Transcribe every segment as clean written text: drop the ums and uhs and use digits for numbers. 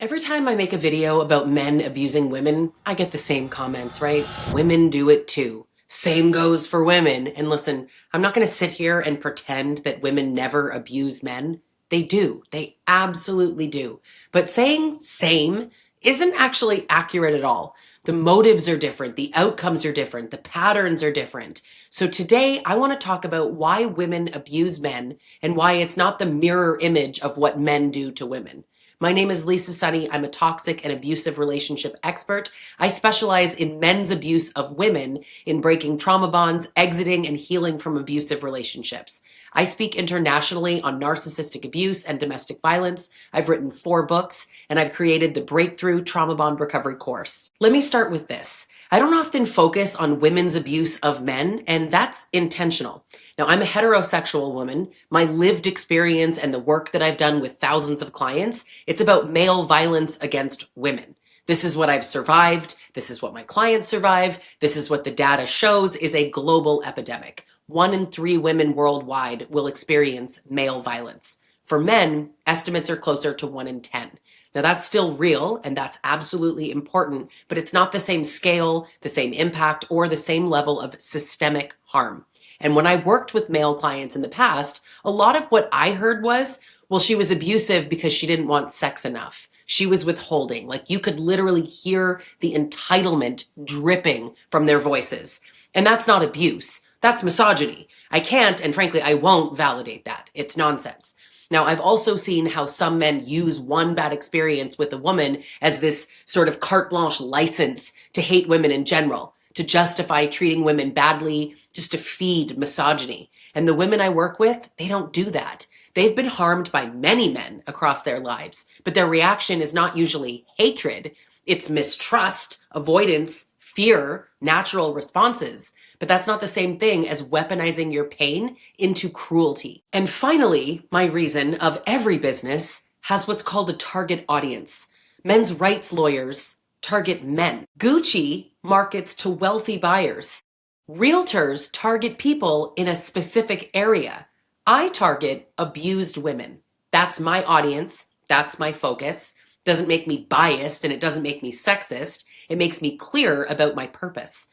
Every time I make a video about men abusing women, I get the same comments, right? Women do it too. Same goes for women. And listen, I'm not going to sit here and pretend that women never abuse men. They do. They absolutely do. But saying same isn't actually accurate at all. The motives are different. The outcomes are different. The patterns are different. So today I want to talk about why women abuse men and why it's not the mirror image of what men do to women. My name is Lisa Sonni. I'm a toxic and abusive relationship expert. I specialize in men's abuse of women, in breaking trauma bonds, exiting and healing from abusive relationships. I speak internationally on narcissistic abuse and domestic violence. I've written 4 books, and I've created the Breakthrough Trauma Bond Recovery course. Let me start with this. I don't often focus on women's abuse of men, and that's intentional. Now, I'm a heterosexual woman. My lived experience and the work that I've done with thousands of clients, it's about male violence against women. This is what I've survived. This is what my clients survive. This is what the data shows is a global epidemic. 1 in 3 women worldwide will experience male violence. For men, estimates are closer to 1 in 10. Now that's still real and that's absolutely important, but it's not the same scale, the same impact, or the same level of systemic harm. And when I worked with male clients in the past, a lot of what I heard was, well, she was abusive because she didn't want sex enough. She was withholding. Like you could literally hear the entitlement dripping from their voices. And that's not abuse. That's misogyny. I can't, and frankly, I won't validate that. It's nonsense. Now, I've also seen how some men use one bad experience with a woman as this sort of carte blanche license to hate women in general, to justify treating women badly, just to feed misogyny. And the women I work with, they don't do that. They've been harmed by many men across their lives, but their reaction is not usually hatred. It's mistrust, avoidance, fear, natural responses. But that's not the same thing as weaponizing your pain into cruelty. And finally, my reason of every business has what's called a target audience. Men's rights lawyers target men. Gucci markets to wealthy buyers. Realtors target people in a specific area. I target abused women. That's my audience. That's my focus. Doesn't make me biased and it doesn't make me sexist. It makes me clear about my purpose.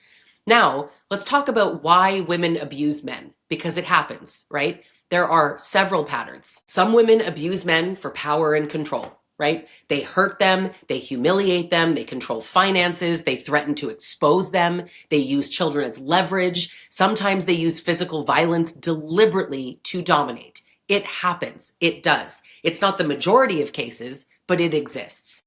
Now, let's talk about why women abuse men, because it happens, right? There are several patterns. Some women abuse men for power and control, right? They hurt them, they humiliate them, they control finances, they threaten to expose them, they use children as leverage. Sometimes they use physical violence deliberately to dominate. It happens. It does. It's not the majority of cases, but it exists.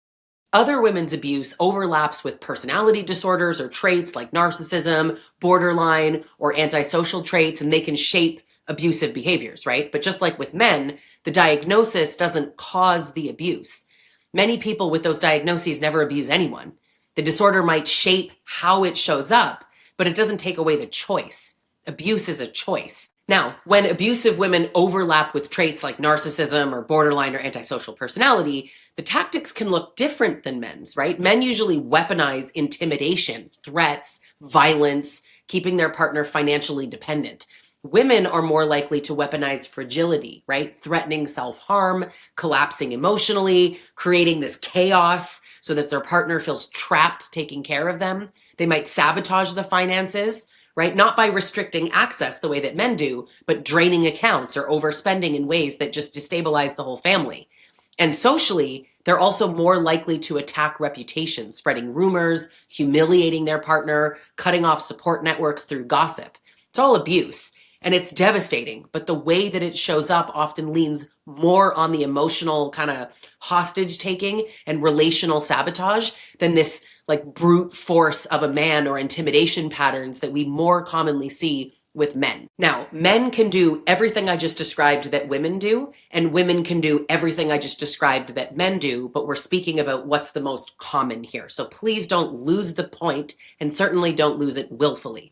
Other women's abuse overlaps with personality disorders or traits like narcissism, borderline, or antisocial traits, and they can shape abusive behaviors, right? But just like with men, the diagnosis doesn't cause the abuse. Many people with those diagnoses never abuse anyone. The disorder might shape how it shows up, but it doesn't take away the choice. Abuse is a choice. Now, when abusive women overlap with traits like narcissism or borderline or antisocial personality, the tactics can look different than men's, right? Men usually weaponize intimidation, threats, violence, keeping their partner financially dependent. Women are more likely to weaponize fragility, right? Threatening self-harm, collapsing emotionally, creating this chaos so that their partner feels trapped taking care of them. They might sabotage the finances, right? Not by restricting access the way that men do, but draining accounts or overspending in ways that just destabilize the whole family. And socially, they're also more likely to attack reputations, spreading rumors, humiliating their partner, cutting off support networks through gossip. It's all abuse. And it's devastating, but the way that it shows up often leans more on the emotional kind of hostage taking and relational sabotage than this like brute force of a man or intimidation patterns that we more commonly see with men. Now, men can do everything I just described that women do, and women can do everything I just described that men do, but we're speaking about what's the most common here. So please don't lose the point, and certainly don't lose it willfully.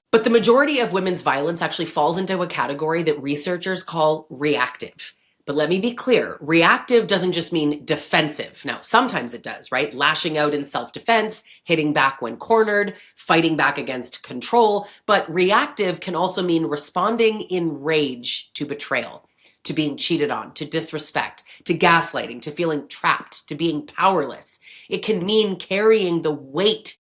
But the majority of women's violence actually falls into a category that researchers call reactive. But let me be clear, reactive doesn't just mean defensive. Now, sometimes it does, right? Lashing out in self-defense, hitting back when cornered, fighting back against control. But reactive can also mean responding in rage to betrayal. to being cheated on, to disrespect, to gaslighting, to feeling trapped, to being powerless. It can mean carrying the weight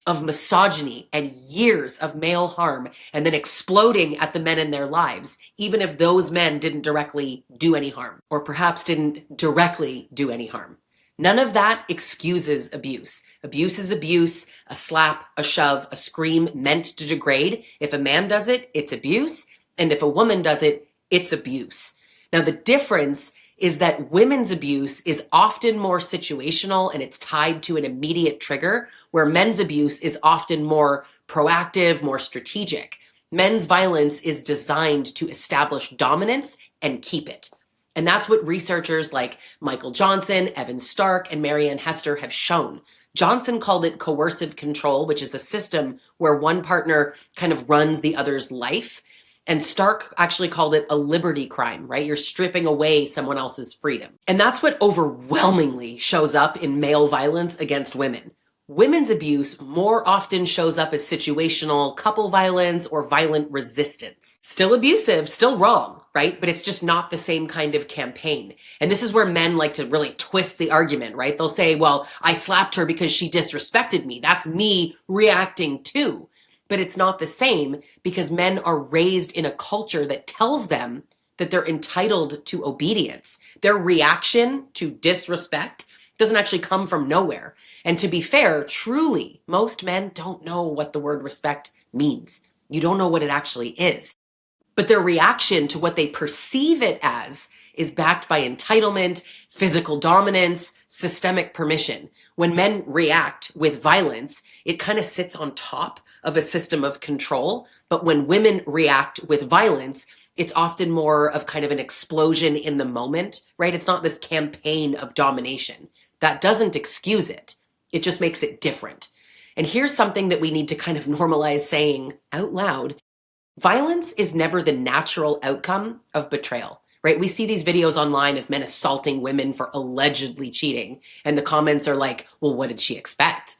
of misogyny and years of male harm and then exploding at the men in their lives, even if those men didn't directly do any harm, or perhaps didn't directly do any harm. None of that excuses abuse. Abuse is abuse, a slap, a shove, a scream meant to degrade. If a man does it, it's abuse. And if a woman does it, it's abuse. Now, the difference is that women's abuse is often more situational and it's tied to an immediate trigger, where men's abuse is often more proactive, more strategic. Men's violence is designed to establish dominance and keep it. And that's what researchers like Michael Johnson, Evan Stark, and Marianne Hester have shown. Johnson called it coercive control, which is a system where one partner kind of runs the other's life. And Stark actually called it a liberty crime, right? You're stripping away someone else's freedom. And that's what overwhelmingly shows up in male violence against women. Women's abuse more often shows up as situational couple violence or violent resistance. Still abusive, still wrong, right? But it's just not the same kind of campaign. And this is where men like to really twist the argument, right? They'll say, well, I slapped her because she disrespected me. That's me reacting too. But it's not the same, because men are raised in a culture that tells them that they're entitled to obedience. Their reaction to disrespect doesn't actually come from nowhere. And to be fair, truly, most men don't know what the word respect means. You don't know what it actually is. But their reaction to what they perceive it as is backed by entitlement, physical dominance, systemic permission. When men react with violence, it kind of sits on top of a system of control. But when women react with violence, it's often more of kind of an explosion in the moment, right? It's not this campaign of domination. That doesn't excuse it. It just makes it different. And here's something that we need to kind of normalize saying out loud. Violence is never the natural outcome of betrayal, right? We see these videos online of men assaulting women for allegedly cheating. And the comments are like, well, what did she expect?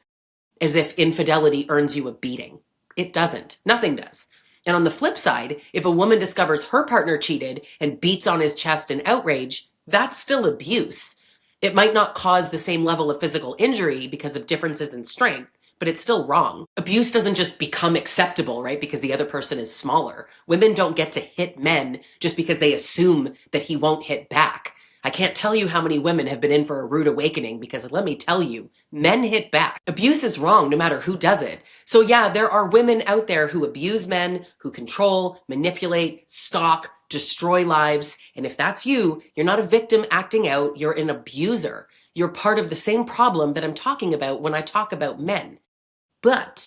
As if infidelity earns you a beating. It doesn't. Nothing does. And on the flip side, if a woman discovers her partner cheated and beats on his chest in outrage, that's still abuse. It might not cause the same level of physical injury because of differences in strength, but it's still wrong. Abuse doesn't just become acceptable, right? Because the other person is smaller. Women don't get to hit men just because they assume that he won't hit back. I can't tell you how many women have been in for a rude awakening, because let me tell you, men hit back. Abuse is wrong no matter who does it. So yeah, there are women out there who abuse men, who control, manipulate, stalk, destroy lives. And if that's you, you're not a victim acting out, you're an abuser. You're part of the same problem that I'm talking about when I talk about men. But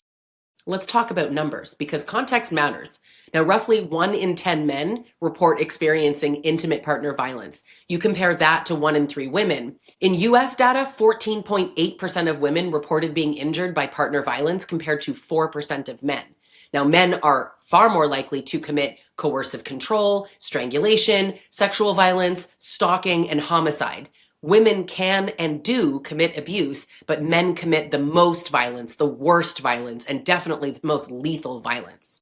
let's talk about numbers, because context matters. Now, roughly 1 in 10 men report experiencing intimate partner violence. You compare that to 1 in 3 women. In US data, 14.8% of women reported being injured by partner violence compared to 4% of men. Now, men are far more likely to commit coercive control, strangulation, sexual violence, stalking, and homicide. Women can and do commit abuse, but men commit the most violence, the worst violence, and definitely the most lethal violence.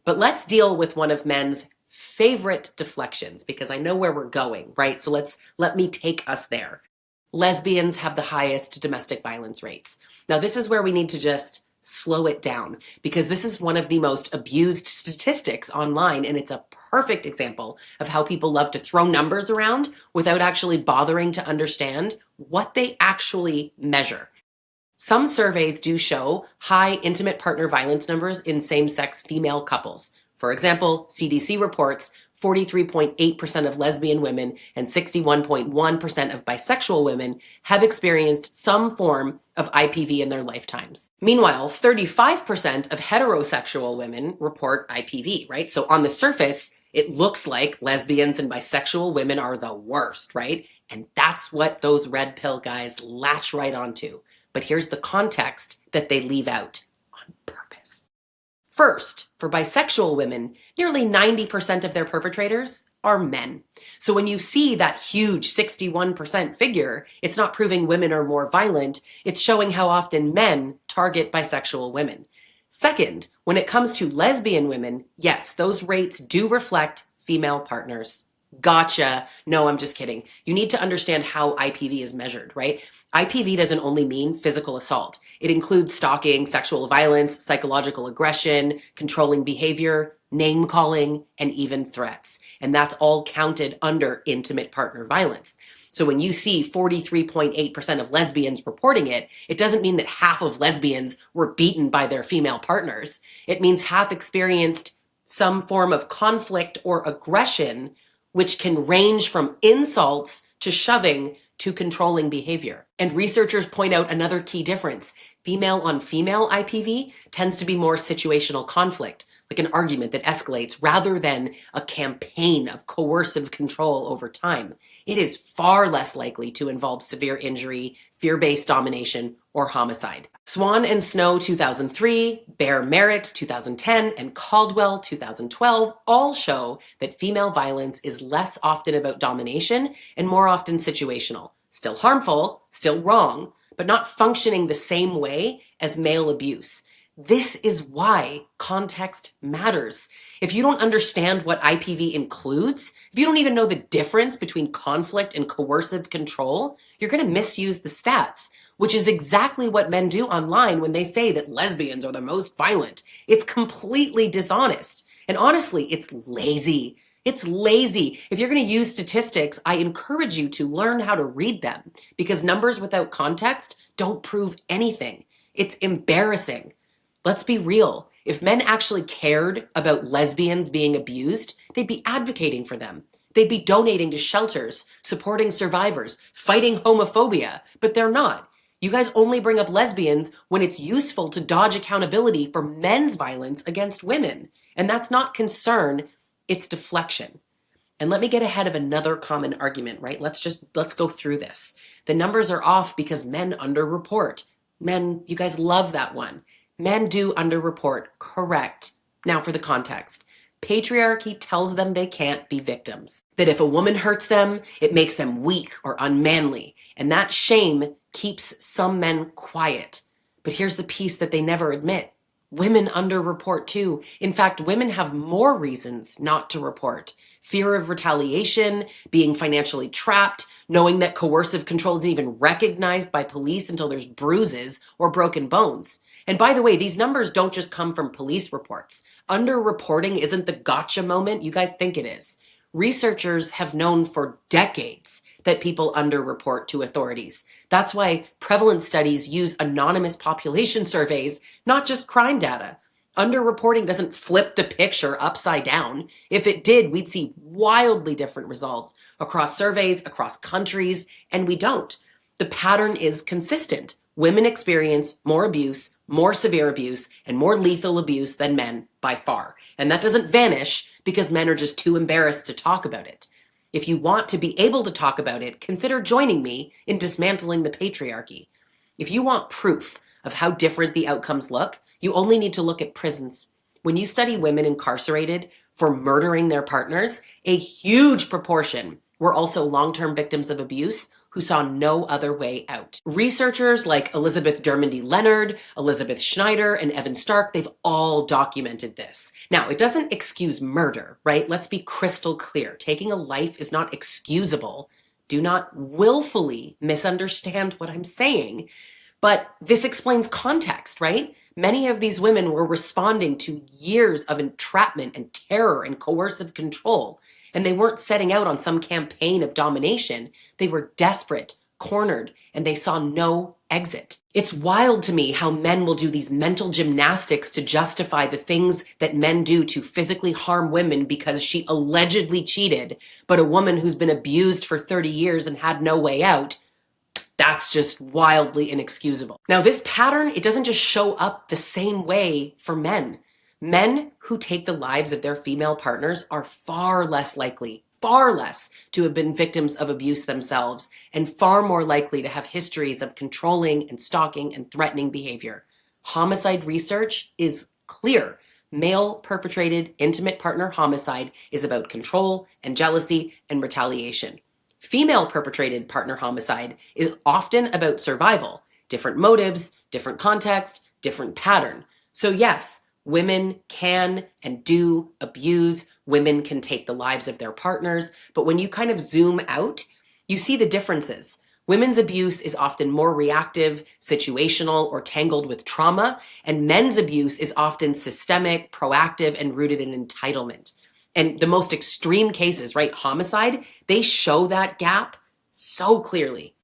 But let's deal with one of men's favorite deflections, because I know where we're going, right? So let me take us there. Lesbians have the highest domestic violence rates. Now, this is where we need to just slow it down, because this is one of the most abused statistics online, and it's a perfect example of how people love to throw numbers around without actually bothering to understand what they actually measure. Some surveys do show high intimate partner violence numbers in same-sex female couples. For example, CDC reports 43.8% of lesbian women and 61.1% of bisexual women have experienced some form of IPV in their lifetimes. Meanwhile, 35% of heterosexual women report IPV, right? So on the surface, it looks like lesbians and bisexual women are the worst, right? And that's what those red pill guys latch right onto. But here's the context that they leave out on purpose. First, for bisexual women, nearly 90% of their perpetrators are men. So when you see that huge 61% figure, it's not proving women are more violent, it's showing how often men target bisexual women. Second, when it comes to lesbian women, yes, those rates do reflect female partners. Gotcha. No, I'm just kidding. You need to understand how IPV is measured, right? IPV doesn't only mean physical assault. It includes stalking, sexual violence, psychological aggression, controlling behavior, name calling, and even threats. And that's all counted under intimate partner violence. So when you see 43.8% of lesbians reporting it, it doesn't mean that half of lesbians were beaten by their female partners. It means half experienced some form of conflict or aggression, which can range from insults to shoving to controlling behavior. And researchers point out another key difference. Female on female IPV tends to be more situational conflict, like an argument that escalates rather than a campaign of coercive control over time. It is far less likely to involve severe injury, fear-based domination, or homicide. Swan and Snow 2003, Bear Merritt 2010, and Caldwell 2012 all show that female violence is less often about domination and more often situational. Still harmful, still wrong, but not functioning the same way as male abuse. This is why context matters. If you don't understand what IPV includes, if you don't even know the difference between conflict and coercive control, you're going to misuse the stats, which is exactly what men do online when they say that lesbians are the most violent. It's completely dishonest. And honestly, it's lazy. It's lazy. If you're going to use statistics, I encourage you to learn how to read them because numbers without context don't prove anything. It's embarrassing. Let's be real. If men actually cared about lesbians being abused, they'd be advocating for them. They'd be donating to shelters, supporting survivors, fighting homophobia, but they're not. You guys only bring up lesbians when it's useful to dodge accountability for men's violence against women. And that's not concern, it's deflection. And let me get ahead of another common argument, right? Let's go through this. The numbers are off because men underreport. Men, you guys love that one. Men do underreport, correct. Now for the context. Patriarchy tells them they can't be victims. That if a woman hurts them, it makes them weak or unmanly. And that shame keeps some men quiet. But here's the piece that they never admit. Women underreport too. In fact, women have more reasons not to report. Fear of retaliation, being financially trapped, knowing that coercive control isn't even recognized by police until there's bruises or broken bones. And by the way, these numbers don't just come from police reports. Underreporting isn't the gotcha moment you guys think it is. Researchers have known for decades that people underreport to authorities. That's why prevalence studies use anonymous population surveys, not just crime data. Underreporting doesn't flip the picture upside down. If it did, we'd see wildly different results across surveys, across countries, and we don't. The pattern is consistent. Women experience more abuse, more severe abuse, and more lethal abuse than men by far. And that doesn't vanish because men are just too embarrassed to talk about it. If you want to be able to talk about it, consider joining me in dismantling the patriarchy. If you want proof of how different the outcomes look, you only need to look at prisons. When you study women incarcerated for murdering their partners, a huge proportion were also long-term victims of abuse who saw no other way out. Researchers like Elizabeth Dermody-Leonard, Elizabeth Schneider, and Evan Stark, they've all documented this. Now, it doesn't excuse murder, right? Let's be crystal clear. Taking a life is not excusable. Do not willfully misunderstand what I'm saying. But this explains context, right? Many of these women were responding to years of entrapment and terror and coercive control. And they weren't setting out on some campaign of domination. They were desperate, cornered, and they saw no exit. It's wild to me how men will do these mental gymnastics to justify the things that men do to physically harm women because she allegedly cheated, but a woman who's been abused for 30 years and had no way out, that's just wildly inexcusable. Now, this pattern, it doesn't just show up the same way for men. Men who take the lives of their female partners are far less likely to have been victims of abuse themselves and far more likely to have histories of controlling and stalking and threatening behavior. Homicide research is clear. Male perpetrated intimate partner homicide is about control and jealousy and retaliation. Female perpetrated partner homicide is often about survival, different motives, different context, different pattern. So yes, Women can and do abuse. Women can take the lives of their partners. But when you kind of zoom out, you see the differences. Women's abuse is often more reactive, situational, or tangled with trauma, and men's abuse is often systemic, proactive, and rooted in entitlement. And the most extreme cases, right, homicide, they show that gap so clearly.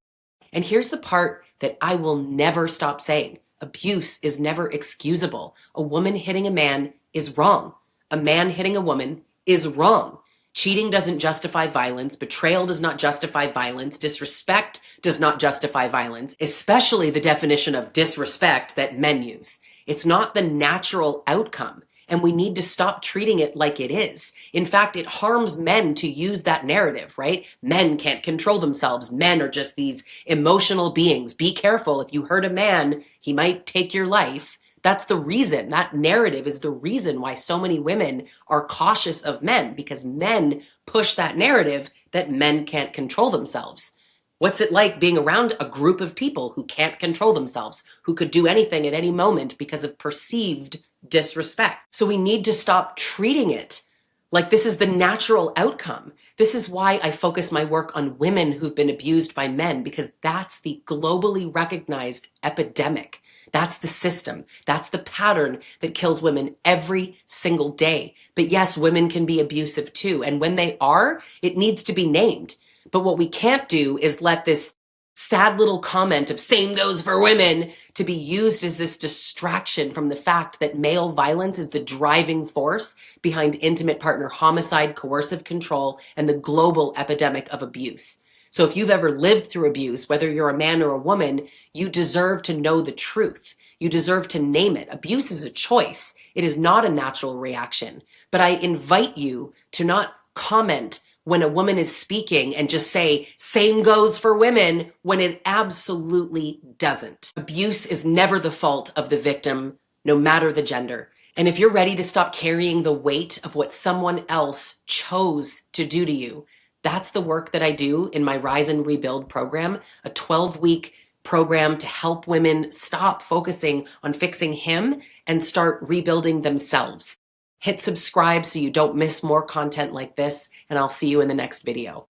And here's the part that I will never stop saying. Abuse is never excusable. A woman hitting a man is wrong. A man hitting a woman is wrong. Cheating doesn't justify violence. Betrayal does not justify violence. Disrespect does not justify violence, especially the definition of disrespect that men use. It's not the natural outcome, and we need to stop treating it like it is. In fact, it harms men to use that narrative, right? Men can't control themselves. Men are just these emotional beings. Be careful. If you hurt a man, he might take your life. That's the reason. That narrative is the reason why so many women are cautious of men, because men push that narrative that men can't control themselves. What's it like being around a group of people who can't control themselves, who could do anything at any moment because of perceived disrespect? So we need to stop treating it like this is the natural outcome. This is why I focus my work on women who've been abused by men, because that's the globally recognized epidemic. That's the system. That's the pattern that kills women every single day. But yes, women can be abusive too. And when they are, it needs to be named. But what we can't do is let this sad little comment of same goes for women to be used as this distraction from the fact that male violence is the driving force behind intimate partner homicide, coercive control, and the global epidemic of abuse. So if you've ever lived through abuse, whether you're a man or a woman, you deserve to know the truth. You deserve to name it. Abuse is a choice. It is not a natural reaction. But I invite you to not comment when a woman is speaking and just say, same goes for women, when it absolutely doesn't. Abuse is never the fault of the victim, no matter the gender. And if you're ready to stop carrying the weight of what someone else chose to do to you, that's the work that I do in my Rise and Rebuild program, a 12-week program to help women stop focusing on fixing him and start rebuilding themselves. Hit subscribe so you don't miss more content like this, and I'll see you in the next video.